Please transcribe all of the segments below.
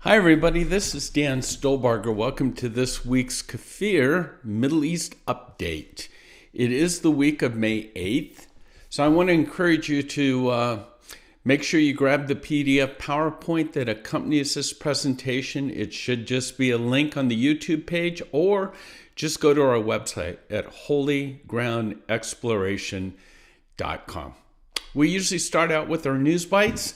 Hi, everybody. This is Dan Stolbarger. Welcome to this week's KFIR Middle East Update. It is the week of May 8th, so I want to encourage you to make sure you grab the PDF PowerPoint that accompanies this presentation. It should just be a link on the YouTube page, or just go to our website at holygroundexploration.com. We usually start out with our news bites.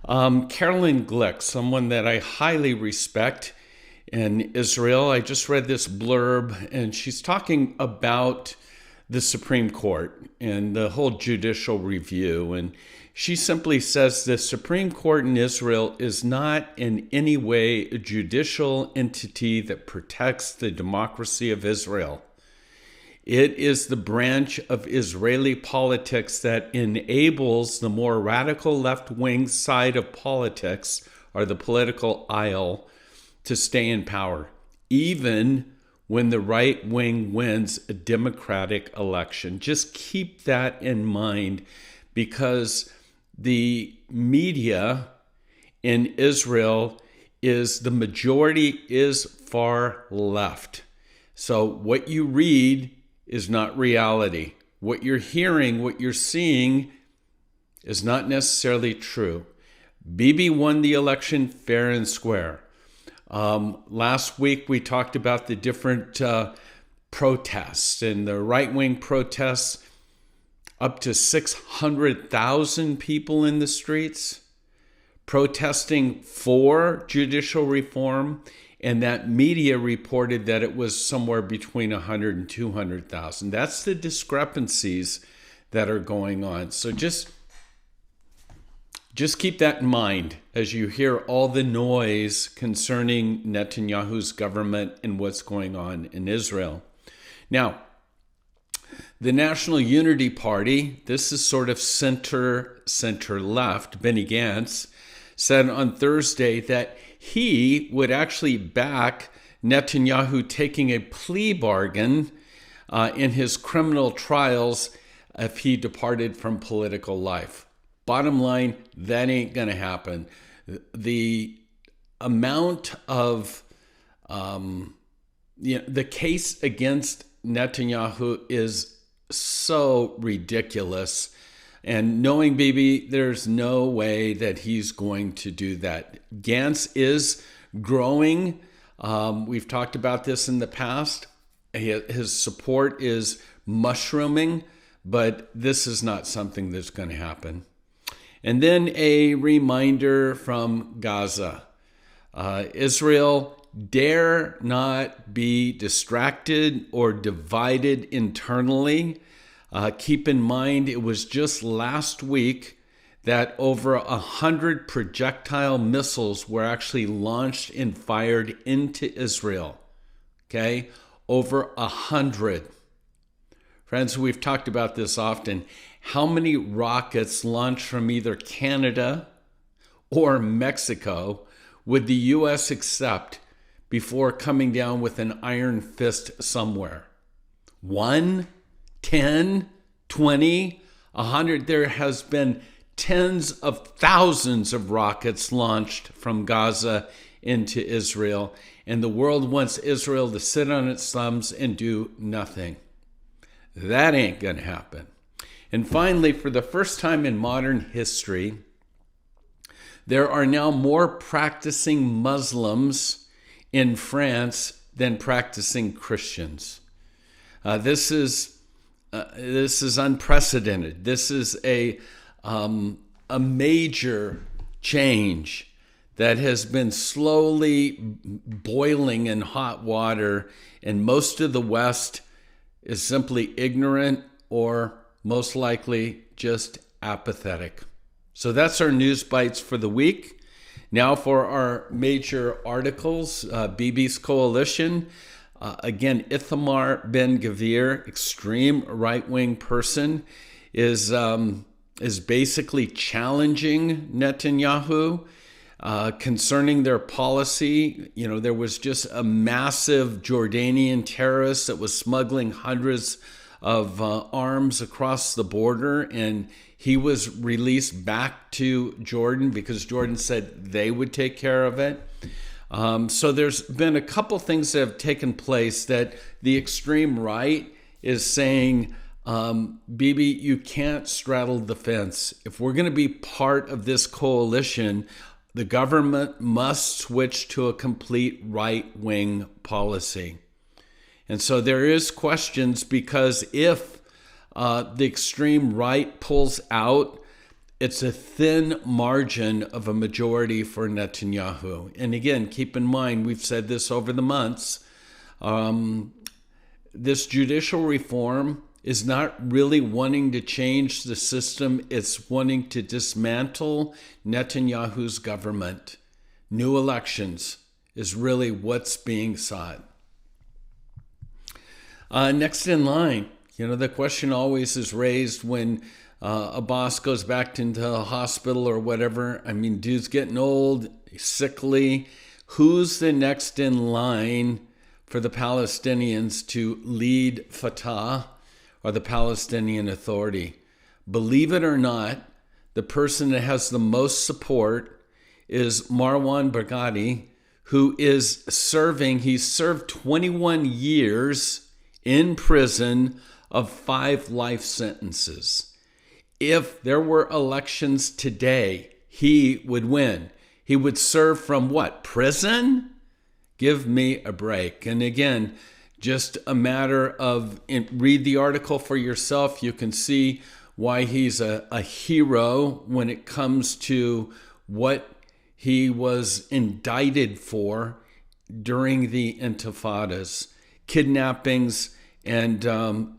Carolyn Glick, someone that I highly respect in Israel. I just read this blurb, and she's talking about the Supreme Court and the whole judicial review. And she simply says the Supreme Court in Israel is not in any way a judicial entity that protects the democracy of Israel. It is the branch of Israeli politics that enables the more radical left-wing side of politics, or the political aisle, to stay in power, even when the right wing wins a democratic election. Just keep that in mind, because the media in Israel the majority is far left. So what you read is not reality. What you're hearing, what you're seeing is not necessarily true. Bibi won the election fair and square. Last week we talked about the different protests, and the right-wing protests, up to 600,000 people in the streets protesting for judicial reform. And that media reported that it was somewhere between 100 and 200,000. That's the discrepancies that are going on. So just keep that in mind as you hear all the noise concerning Netanyahu's government and what's going on in Israel. Now, the National Unity Party, this is sort of center-left, Benny Gantz, said on Thursday that he would actually back Netanyahu taking a plea bargain in his criminal trials if he departed from political life. Bottom line, that ain't going to happen. The amount of the case against Netanyahu is so ridiculous. And knowing Bibi, there's no way that he's going to do that. Gantz is growing. We've talked about this in the past. His support is mushrooming, but this is not something that's going to happen. And then a reminder from Gaza. Israel dare not be distracted or divided internally. Keep in mind, it was just last week that over 100 projectile missiles were actually launched and fired into Israel. Okay? Over 100. Friends, we've talked about this often. How many rockets launched from either Canada or Mexico would the U.S. accept before coming down with an iron fist somewhere? 1? 10, 20, 100. There has been tens of thousands of rockets launched from Gaza into Israel, and the world wants Israel to sit on its thumbs and do nothing. That ain't going to happen. And finally, for the first time in modern history, there are now more practicing Muslims in France than practicing Christians. This is unprecedented. This is a major change that has been slowly boiling in hot water, and most of the West is simply ignorant or most likely just apathetic. So that's our news bites for the week. Now for our major articles, Bibi's coalition. Again, Ithamar Ben-Gvir, extreme right-wing person, is basically challenging Netanyahu concerning their policy. You know, there was just a massive Jordanian terrorist that was smuggling hundreds of arms across the border, and he was released back to Jordan because Jordan said they would take care of it. So there's been a couple things that have taken place that the extreme right is saying, Bibi, you can't straddle the fence. If we're going to be part of this coalition, the government must switch to a complete right-wing policy. And so there is questions, because if the extreme right pulls out, it's a thin margin of a majority for Netanyahu. And again, keep in mind, we've said this over the months, this judicial reform is not really wanting to change the system. It's wanting to dismantle Netanyahu's government. New elections is really what's being sought. Next in line, the question always is raised when a boss goes back into the hospital or whatever. I mean, dude's getting old, sickly. Who's the next in line for the Palestinians to lead Fatah or the Palestinian Authority? Believe it or not, the person that has the most support is Marwan Barghouti, who is serving, he's served 21 years in prison of 5 life sentences. If there were elections today, he would win. He would serve from what? Prison? Give me a break. And again, just a matter of, read the article for yourself. You can see why he's a hero when it comes to what he was indicted for during the intifadas, kidnappings. And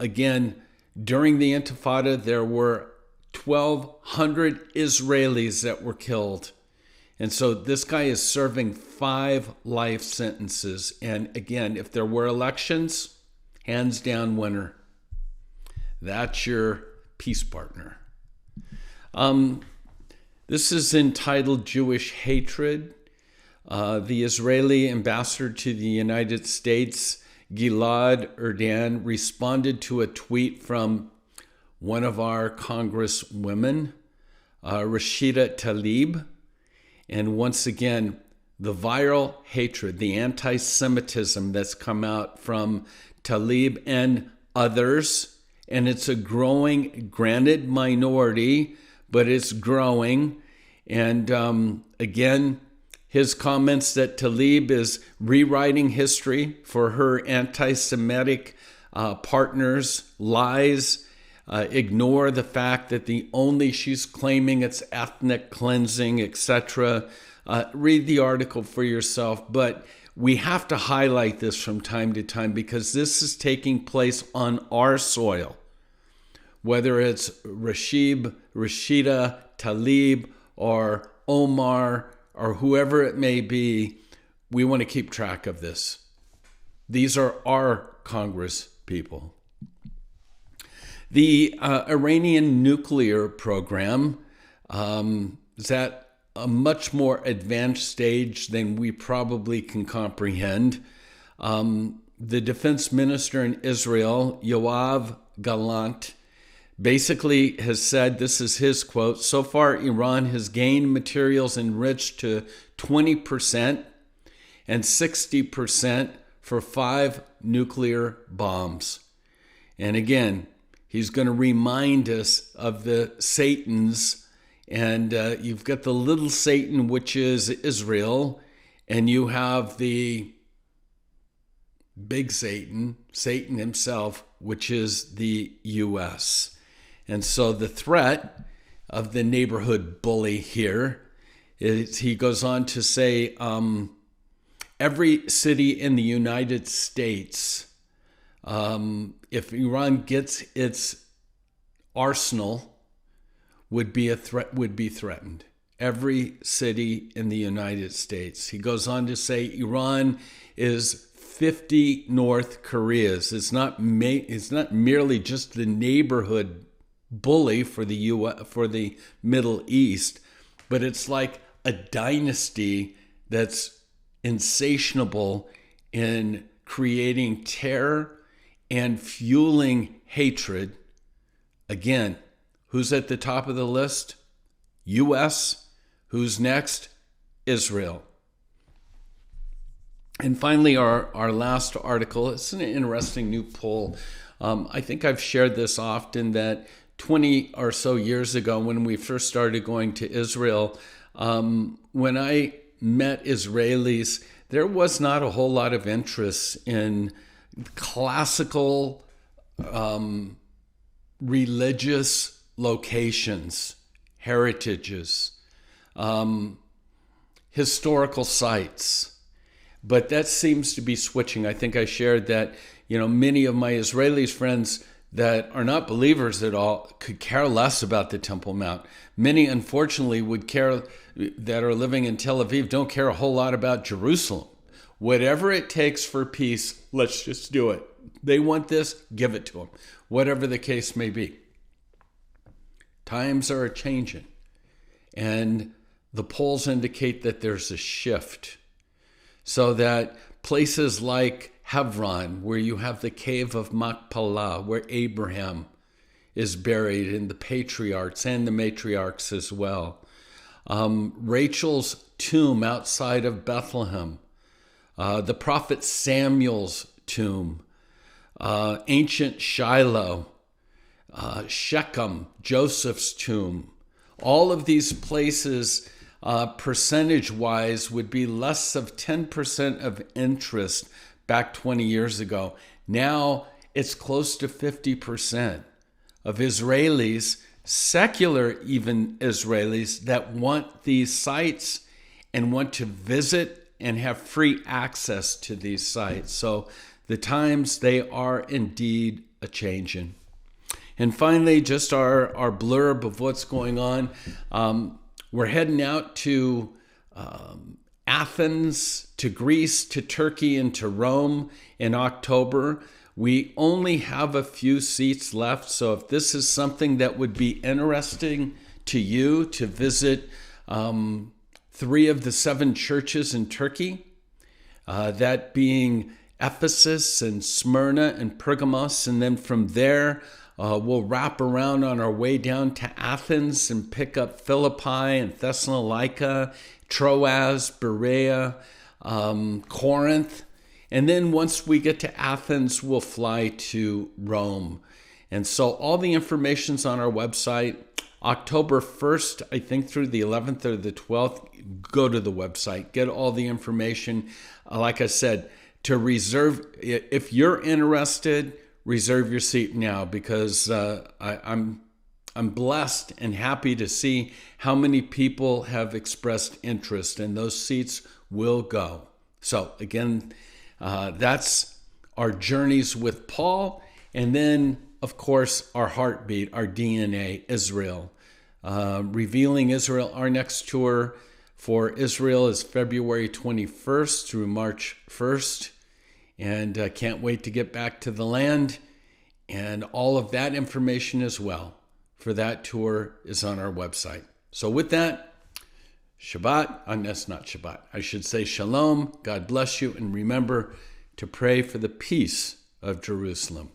again, during the intifada, there were 1,200 Israelis that were killed. And so this guy is serving 5 life sentences. And again, if there were elections, hands down winner. That's your peace partner. This is entitled Jewish Hatred. The Israeli ambassador to the United States, Gilad Erdan, responded to a tweet from one of our congresswomen, Rashida Talib. And once again, the viral hatred, the anti-Semitism that's come out from Talib and others, and it's a growing, granted minority, but it's growing. And again, his comments that Talib is rewriting history for her anti-Semitic partners, lies, ignore the fact that she's claiming it's ethnic cleansing, etc. Read the article for yourself, but we have to highlight this from time to time because this is taking place on our soil. Whether it's Rashida, Talib, or Omar, or whoever it may be, we want to keep track of this. These are our Congress people. The Iranian Nuclear Program is at a much more advanced stage than we probably can comprehend. The defense minister in Israel, Yoav Gallant, basically has said, this is his quote, so far Iran has gained materials enriched to 20% and 60% for 5 nuclear bombs. And again, he's going to remind us of the Satans. And you've got the little Satan, which is Israel, and you have the big Satan, Satan himself, which is the U.S. And so the threat of the neighborhood bully here is, he goes on to say, every city in the United States, if Iran gets its arsenal, would be threatened. Every city in the United States. He goes on to say Iran is 50 North Koreas. It's not merely just the neighborhood bully for the Middle East, but it's like a dynasty that's insatiable in creating terror and fueling hatred. Again, who's at the top of the list? U.S. Who's next? Israel. And finally, our last article, it's an interesting new poll. I think I've shared this often that 20 or so years ago, when we first started going to Israel, when I met Israelis, there was not a whole lot of interest in classical religious locations, heritages, historical sites. But that seems to be switching. I think I shared that, many of my Israeli friends that are not believers at all could care less about the Temple Mount. Many, unfortunately, that are living in Tel Aviv don't care a whole lot about Jerusalem. Whatever it takes for peace, let's just do it. They want this, give it to them, whatever the case may be. Times are changing, and the polls indicate that there's a shift. So that places like Hebron, where you have the cave of Machpelah, where Abraham is buried, and the patriarchs and the matriarchs as well. Rachel's tomb outside of Bethlehem. The prophet Samuel's tomb. Ancient Shiloh. Shechem, Joseph's tomb. All of these places, percentage-wise, would be less of 10% of interest back 20 years ago. Now it's close to 50% of Israelis, secular even Israelis, that want these sites and want to visit and have free access to these sites. So the times, they are indeed a-changing. And finally, just our blurb of what's going on. We're heading out to Athens, to Greece, to Turkey, and to Rome in October. We only have a few seats left, so if this is something that would be interesting to you to visit 3 of the 7 churches in Turkey, that being Ephesus and Smyrna and Pergamos, and then from there, we'll wrap around on our way down to Athens and pick up Philippi and Thessalonica, Troas, Berea, Corinth. And then once we get to Athens, we'll fly to Rome. And so all the information's on our website. October 1st, I think through the 11th or the 12th, go to the website, get all the information. Like I said, to reserve, if you're interested, reserve your seat now, because I'm blessed and happy to see how many people have expressed interest, and those seats will go. So again, that's our journeys with Paul, and then of course our heartbeat, our DNA, Israel. Revealing Israel, our next tour for Israel is February 21st through March 1st. And can't wait to get back to the land. And all of that information as well for that tour is on our website. So with that, Shabbat, that's not Shabbat, I should say Shalom, God bless you, and remember to pray for the peace of Jerusalem.